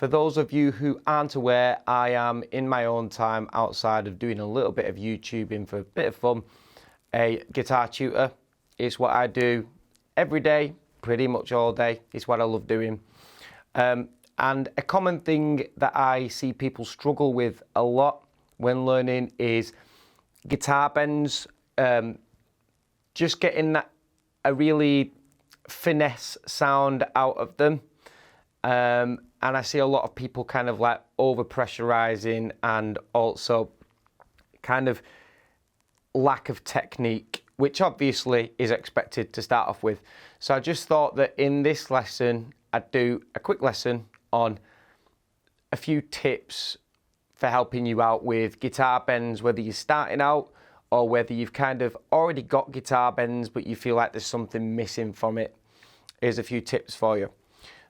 For those of you who aren't aware, I am in my own time, outside of doing a little bit of YouTubing for a bit of fun, a guitar tutor. It's what I do every day, pretty much all day. It's what I love doing. And a common thing that I see people struggle with a lot when learning is guitar bends, just getting a really finesse sound out of them. And I see a lot of people kind of like over pressurizing and also kind of lack of technique, which obviously is expected to start off with. So I just thought that in this lesson, I'd do a quick lesson on a few tips for helping you out with guitar bends, whether you're starting out or whether you've kind of already got guitar bends, but you feel like there's something missing from it. Here's a few tips for you.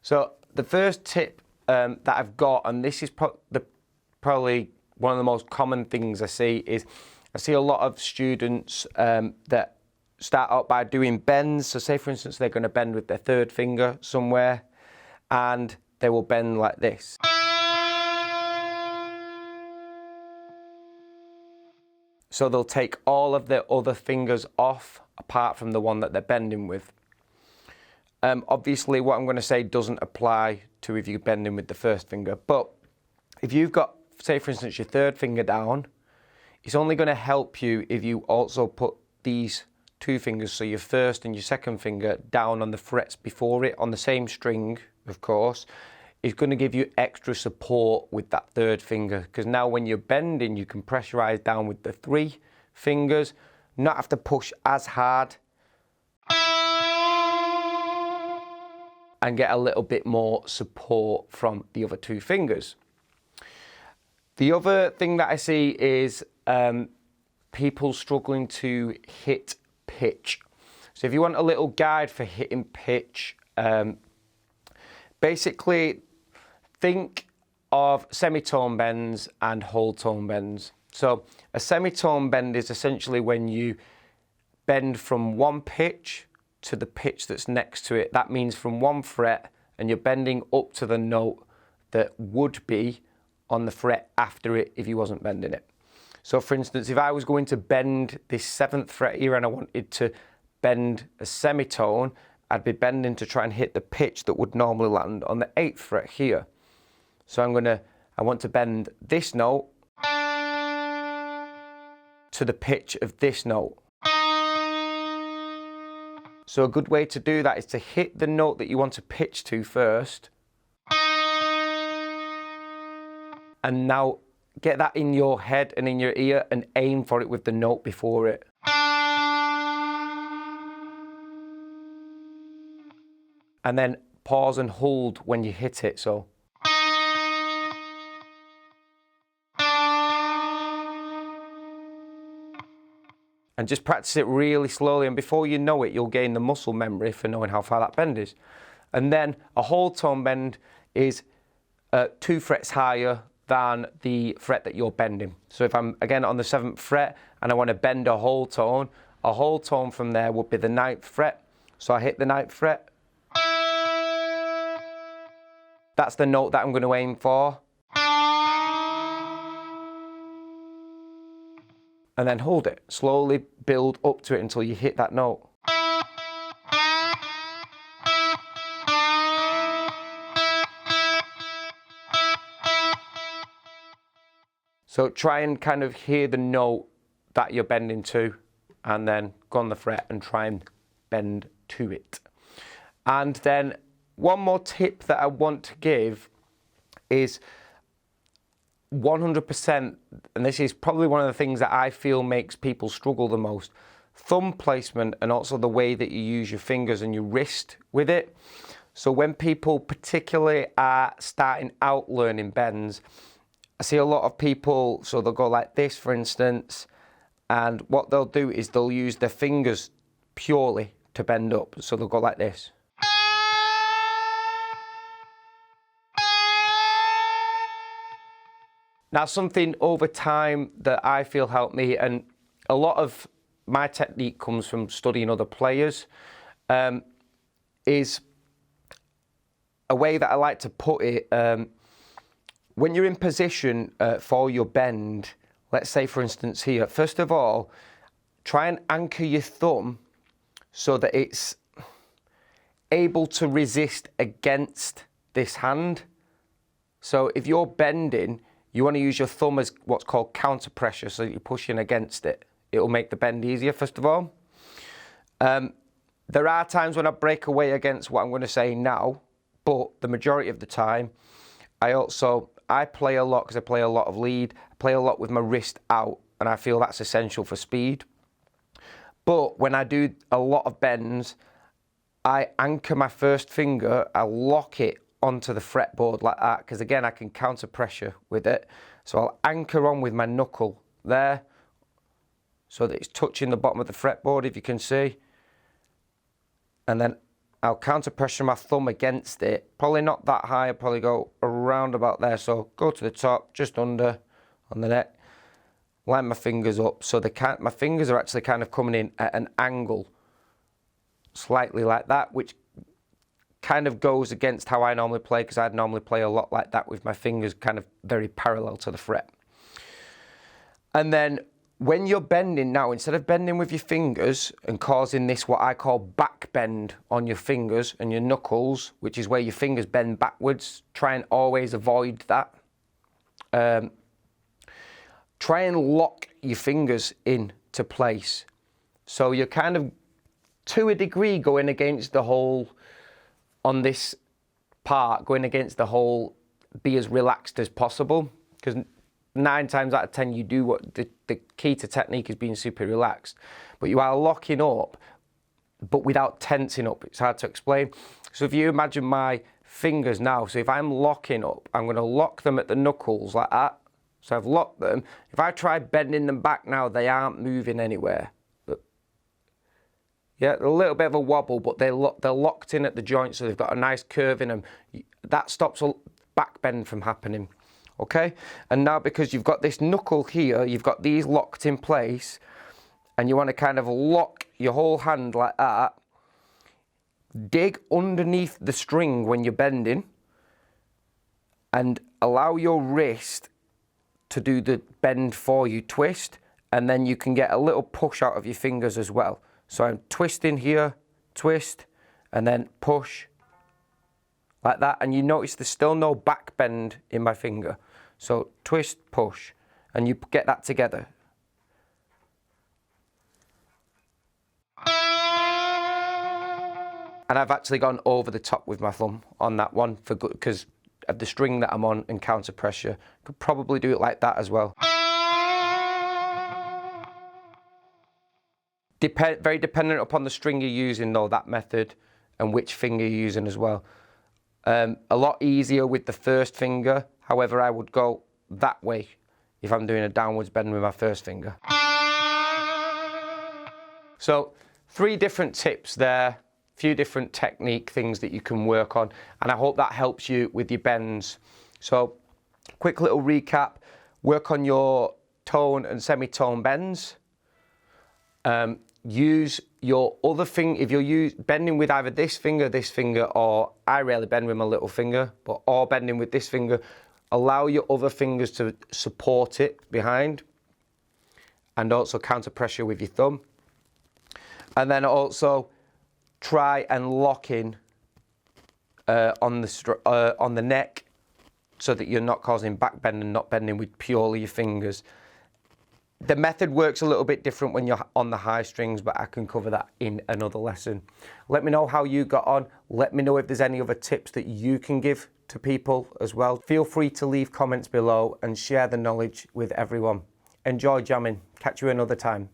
So the first tip that I've got, and this is probably one of the most common things I see, is I see a lot of students that start out by doing bends. So say for instance, they're going to bend with their third finger somewhere and they will bend like this. So they'll take all of their other fingers off apart from the one that they're bending with. Obviously what I'm going to say doesn't apply to if you're bending with the first finger, but if you've got, say for instance, your third finger down, it's only going to help you if you also put these two fingers, so your first and your second finger, down on the frets before it, on the same string, of course. It's going to give you extra support with that third finger, because now when you're bending, you can pressurize down with the three fingers, not have to push as hard, and get a little bit more support from the other two fingers. The other thing that I see is people struggling to hit pitch. So if you want a little guide for hitting pitch, basically think of semitone bends and whole tone bends. So a semitone bend is essentially when you bend from one pitch to the pitch that's next to it. That means from one fret, and you're bending up to the note that would be on the fret after it if you wasn't bending it. So for instance, if I was going to bend this 7th fret here and I wanted to bend a semitone, I'd be bending to try and hit the pitch that would normally land on the 8th fret here. So I want to bend this note to the pitch of this note. So a good way to do that is to hit the note that you want to pitch to first, and now get that in your head and in your ear and aim for it with the note before it. And then pause and hold when you hit it, so. And just practice it really slowly, and before you know it, you'll gain the muscle memory for knowing how far that bend is. And then a whole tone bend is 2 frets higher than the fret that you're bending. So if I'm again on the 7th fret and I want to bend a whole tone from there would be the 9th fret. So I hit the 9th fret. That's the note that I'm going to aim for. And then hold it. Slowly build up to it until you hit that note. So try and kind of hear the note that you're bending to, and then go on the fret and try and bend to it. And then one more tip that I want to give is 100%, and this is probably one of the things that I feel makes people struggle the most, thumb placement, and also the way that you use your fingers and your wrist with it. So when people particularly are starting out learning bends, I see a lot of people, so they'll go like this for instance, and what they'll do is they'll use their fingers purely to bend up. So they'll go like this. Now, something over time that I feel helped me, and a lot of my technique comes from studying other players, is a way that I like to put it. when you're in position for your bend, let's say for instance here, first of all, try and anchor your thumb so that it's able to resist against this hand. So if you're bending, you want to use your thumb as what's called counter pressure, so that you're pushing against it. It'll make the bend easier, first of all. There are times when I break away against what I'm going to say now, but the majority of the time, I play a lot because I play a lot of lead. I play a lot with my wrist out, and I feel that's essential for speed. But when I do a lot of bends, I anchor my first finger, I lock it onto the fretboard like that, because again, I can counter pressure with it. So I'll anchor on with my knuckle there, so that it's touching the bottom of the fretboard, if you can see. And then I'll counter pressure my thumb against it. Probably not that high, I'll probably go around about there. So go to the top, just under on the neck. Line my fingers up so my fingers are actually kind of coming in at an angle, slightly like that, which kind of goes against how I normally play, because I'd normally play a lot like that with my fingers kind of very parallel to the fret. And then when you're bending now, instead of bending with your fingers and causing this what I call back bend on your fingers and your knuckles, which is where your fingers bend backwards, try and always avoid that. Try and lock your fingers into place. So you're kind of, to a degree, going against the whole, on this part, going against the whole, be as relaxed as possible. Because 9 times out of 10, you do what, the key to technique is being super relaxed. But you are locking up, but without tensing up. It's hard to explain. So if you imagine my fingers now, so if I'm locking up, I'm going to lock them at the knuckles like that. So I've locked them. If I try bending them back now, they aren't moving anywhere. But yeah, a little bit of a wobble, but they're locked in at the joint, so they've got a nice curve in them. That stops a back bend from happening. Okay? And now because you've got this knuckle here, you've got these locked in place, and you want to kind of lock your whole hand like that. Dig underneath the string when you're bending, and allow your wrist to do the bend for you, twist, and then you can get a little push out of your fingers as well. So I'm twisting here, twist, and then push, like that, and you notice there's still no back bend in my finger. So twist, push, and you get that together. And I've actually gone over the top with my thumb on that one for good, because of the string that I'm on and counter pressure. Could probably do it like that as well. Very dependent upon the string you're using though, that method, and which finger you're using as well. A lot easier with the first finger. However, I would go that way if I'm doing a downwards bend with my first finger. So 3 different tips there. Few different technique things that you can work on, and I hope that helps you with your bends. So quick little recap: work on your tone and semitone bends. Use your other finger. If you're bending with either this finger, or I rarely bend with my little finger, but or bending with this finger, allow your other fingers to support it behind, and also counter pressure with your thumb. And then also try and lock in on the neck, so that you're not causing back bend and not bending with purely your fingers. The method works a little bit different when you're on the high strings, but I can cover that in another lesson. Let me know how you got on. Let me know if there's any other tips that you can give to people as well. Feel free to leave comments below and share the knowledge with everyone. Enjoy jamming. Catch you another time.